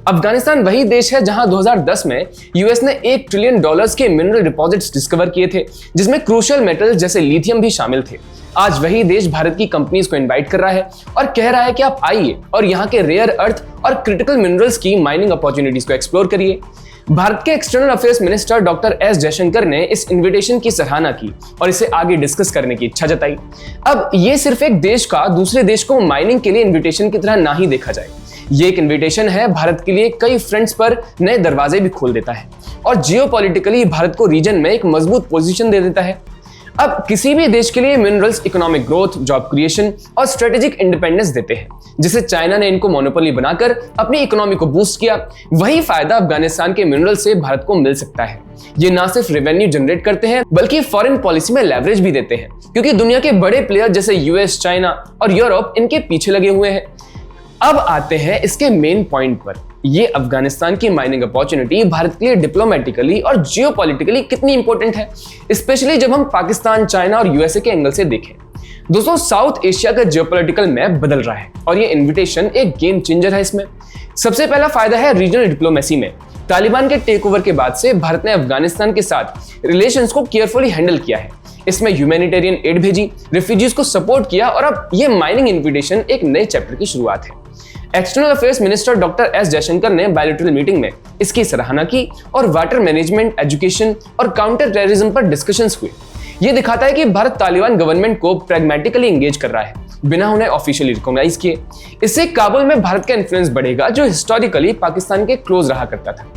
अफगानिस्तान वही देश है जहां 2010 में यूएस ने $1 ट्रिलियन के मिनरल डिपॉजिट्स डिस्कवर किए थे, जिसमें क्रूशियल मेटल्स जैसे लिथियम भी शामिल थे। आज वही देश भारत की कंपनीज को इनवाइट कर रहा है और कह रहा है कि आप आइए और यहाँ के रेयर अर्थ और क्रिटिकल मिनरल्स की माइनिंग अपॉर्चुनिटीज को एक्सप्लोर करिए। भारत के external affairs minister doctor S Jaishankar ने इस इनविटेशन की सराहना की और इसे आगे डिस्कस करने की इच्छा जताई। अब ये सिर्फ एक देश का दूसरे देश को माइनिंग के लिए इनविटेशन की तरह ना ही देखा जाए। ये एक इनविटेशन है भारत के लिए कई फ्रंट्स पर नए दरवाजे भी खोल देता है और जियोपॉलिटिकली भारत को रीजन में एक मजबूत पोजीशन दे देता है। अब किसी भी देश के लिए minerals economic growth, job creation और स्ट्रेटेजिक इंडिपेंडेंस देते हैं, जिसे चाइना ने इनको मोनोपोली बनाकर अपनी इकोनॉमी को बूस्ट किया। वही फायदा अफगानिस्तान के मिनरल से भारत को मिल सकता है। ये ना सिर्फ रेवेन्यू जनरेट करते हैं बल्कि फॉरेन पॉलिसी में लेवरेज भी देते हैं, क्योंकि दुनिया के बड़े प्लेयर जैसे यूएस, चाइना और यूरोप इनके पीछे लगे हुए हैं। अब आते हैं इसके मेन पॉइंट पर। ये अफगानिस्तान की माइनिंग अपॉर्चुनिटी भारत के लिए डिप्लोमेटिकली और जियोपॉलिटिकली कितनी इंपॉर्टेंट है, स्पेशली जब हम पाकिस्तान, चाइना और यूएसए के एंगल से देखें। दोस्तों, साउथ एशिया का जियोपॉलिटिकल मैप बदल रहा है और ये इन्विटेशन एक गेम चेंजर है। इसमें सबसे पहला फायदा है रीजनल डिप्लोमेसी में। तालिबान के टेक ओवर के बाद से भारत ने अफगानिस्तान के साथ रिलेशंस को केयरफुली हैंडल किया है। इसमें ह्यूमैनिटेरियन एड भेजी, रिफ्यूजीज को सपोर्ट किया और अब ये माइनिंग इन्विटेशन एक नए चैप्टर की शुरुआत है। External affairs minister doctor S Jaishankar ने बायलैटरल मीटिंग में इसकी सराहना की और वाटर मैनेजमेंट, एजुकेशन और काउंटर टेररिज्म पर डिस्कशंस हुए। ये दिखाता है कि भारत तालिबान गवर्नमेंट को प्रैग्मेटिकली एंगेज कर रहा है, बिना उन्हें ऑफिशियली रिकॉग्नाइज किए। इससे काबुल में भारत का इन्फ्लुएंस बढ़ेगा, जो हिस्टोरिकली पाकिस्तान के क्लोज रहा करता था।